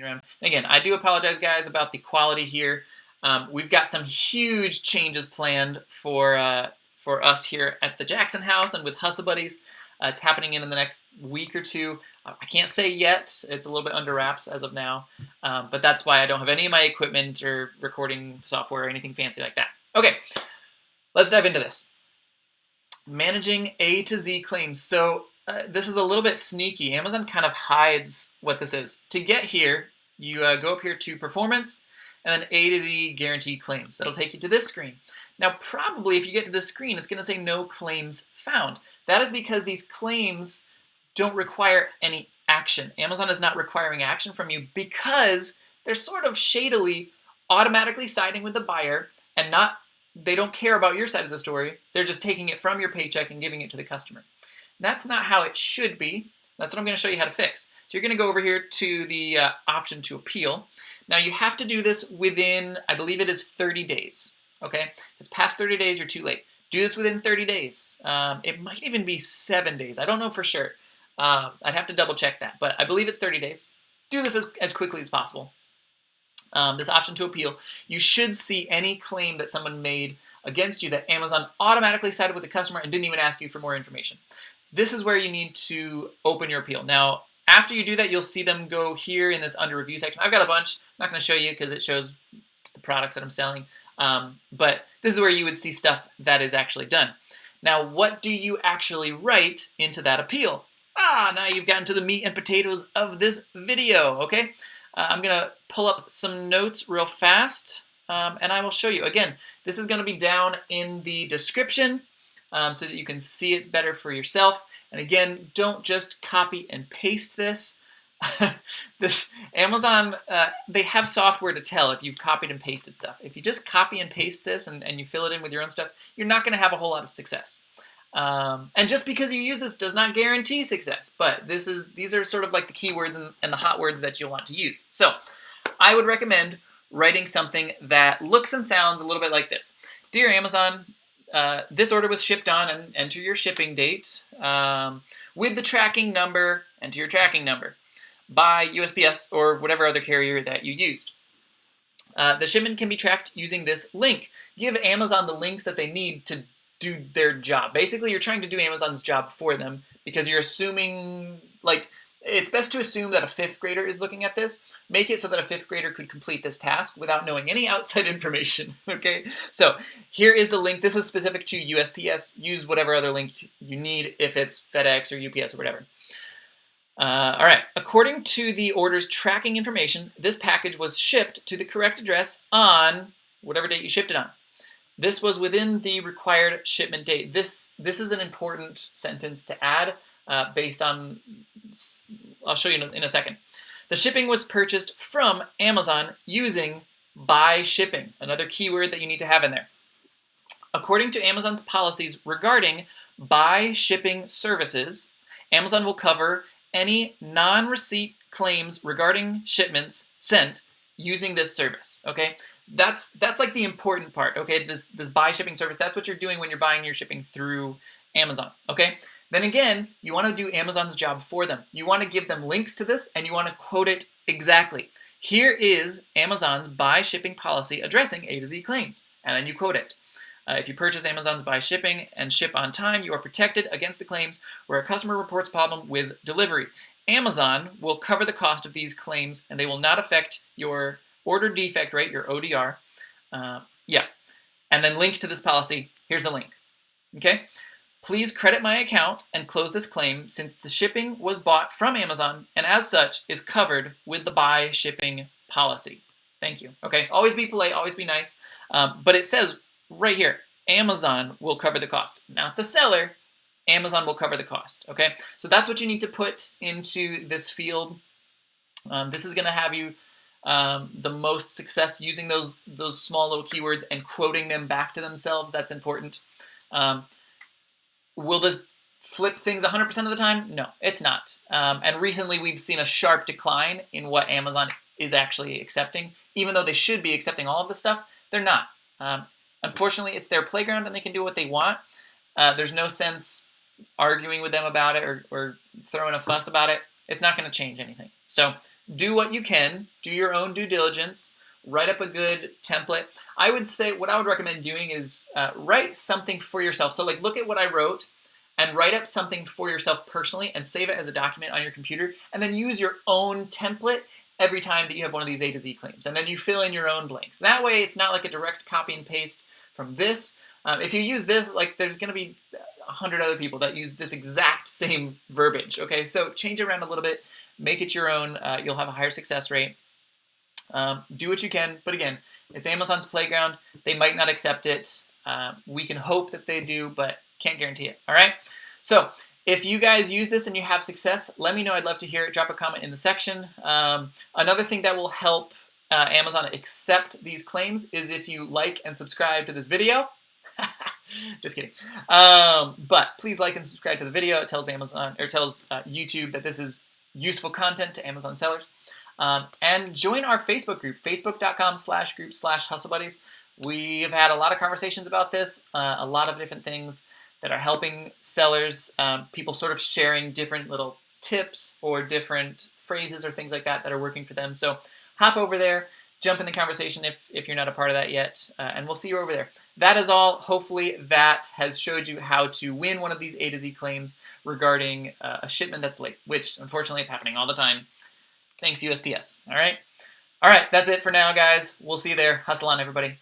around. And again, I do apologize, guys, about the quality here. We've got some huge changes planned for us here at the Jackson house and with Hustle Buddies. It's happening in the next week or two. I can't say yet. It's a little bit under wraps as of now. But that's why I don't have any of my equipment or recording software or anything fancy like that. Okay, let's dive into this. Managing A to Z claims. So this is a little bit sneaky. Amazon kind of hides what this is. To get here, you go up here to Performance, and then A to Z Guaranteed Claims. That'll take you to this screen. Now, probably if you get to this screen, it's going to say no claims found. That is because these claims don't require any action. Amazon is not requiring action from you because they're sort of shadily automatically siding with the buyer and they don't care about your side of the story. They're just taking it from your paycheck and giving it to the customer. That's not how it should be. That's what I'm going to show you how to fix. So you're going to go over here to the option to appeal. Now you have to do this within, I believe it is 30 days. Okay, if it's past 30 days, you're too late. Do this within 30 days. It might even be 7 days. I don't know for sure. I'd have to double check that, but I believe it's 30 days. Do this as quickly as possible. This option to appeal, you should see any claim that someone made against you that Amazon automatically sided with the customer and didn't even ask you for more information. This is where you need to open your appeal. Now, after you do that, you'll see them go here in this under review section. I've got a bunch. I'm not going to show you because it shows the products that I'm selling. But this is where you would see stuff that is actually done. Now, what do you actually write into that appeal? Now you've gotten to the meat and potatoes of this video, okay? I'm going to pull up some notes real fast, and I will show you. Again, this is going to be down in the description so that you can see it better for yourself. And again, don't just copy and paste this. This Amazon, they have software to tell if you've copied and pasted stuff. If you just copy and paste this and you fill it in with your own stuff, you're not going to have a whole lot of success. And just because you use this does not guarantee success, but these are sort of like the keywords and the hot words that you'll want to use. So I would recommend writing something that looks and sounds a little bit like this. Dear Amazon, this order was shipped on, and enter your shipping date. With the tracking number, enter your tracking number by USPS or whatever other carrier that you used. The shipment can be tracked using this link. Give Amazon the links that they need to do their job. Basically, you're trying to do Amazon's job for them because you're assuming, like, it's best to assume that a 5th grader is looking at this. Make it so that a 5th grader could complete this task without knowing any outside information, okay? So here is the link. This is specific to USPS. Use whatever other link you need if it's FedEx or UPS or whatever. All right, according to the order's tracking information, this package was shipped to the correct address on whatever date you shipped it on. This was within the required shipment date. This is an important sentence to add based on, I'll show you in a second. The shipping was purchased from Amazon using by shipping, another keyword that you need to have in there. According to Amazon's policies regarding by shipping services, Amazon will cover any non-receipt claims regarding shipments sent using this service, okay? That's like the important part, okay? This buy shipping service, that's what you're doing when you're buying your shipping through Amazon, okay? Then again, you want to do Amazon's job for them. You want to give them links to this, and you want to quote it exactly. Here is Amazon's buy shipping policy addressing A to Z claims, and then you quote it. If you purchase Amazon's buy shipping and ship on time, you are protected against the claims where a customer reports problem with delivery. Amazon will cover the cost of these claims, and they will not affect your order defect rate, your ODR. And then link to this policy. Here's the link. Okay? Please credit my account and close this claim since the shipping was bought from Amazon and as such is covered with the buy shipping policy. Thank you. Okay? Always be polite, always be nice. But it says right here, Amazon will cover the cost. Not the seller. Amazon will cover the cost. Okay? So that's what you need to put into this field. This is going to have you the most success using those small little keywords and quoting them back to themselves. That's important. Will this flip things 100% of the time? No, it's not. And recently we've seen a sharp decline in what Amazon is actually accepting. Even though they should be accepting all of this stuff, they're not. Unfortunately, it's their playground and they can do what they want. There's no sense arguing with them about it or throwing a fuss about it. It's not going to change anything. So do what you can, do your own due diligence, write up a good template. I would say what I would recommend doing is write something for yourself. So like look at what I wrote and write up something for yourself personally and save it as a document on your computer, and then use your own template every time that you have one of these A to Z claims. And then you fill in your own blanks. That way it's not like a direct copy and paste from this. If you use this, like there's going to be 100 other people that use this exact same verbiage. Okay, so change it around a little bit, make it your own. You'll have a higher success rate. Do what you can, but again, it's Amazon's playground. They might not accept it. We can hope that they do, but can't guarantee it. All right. So if you guys use this and you have success, let me know. I'd love to hear it. Drop a comment in the section. Another thing that will help Amazon accept these claims is if you like and subscribe to this video. Just kidding. But please like and subscribe to the video. It tells Amazon or tells YouTube that this is useful content to Amazon sellers. And join our Facebook group, facebook.com/group/hustlebuddies. We have had a lot of conversations about this, a lot of different things that are helping sellers, people sort of sharing different little tips or different phrases or things like that that are working for them. So hop over there, jump in the conversation if you're not a part of that yet, and we'll see you over there. That is all. Hopefully that has showed you how to win one of these A to Z claims regarding a shipment that's late, which unfortunately it's happening all the time. Thanks, USPS. All right, that's it for now, guys. We'll see you there. Hustle on, everybody.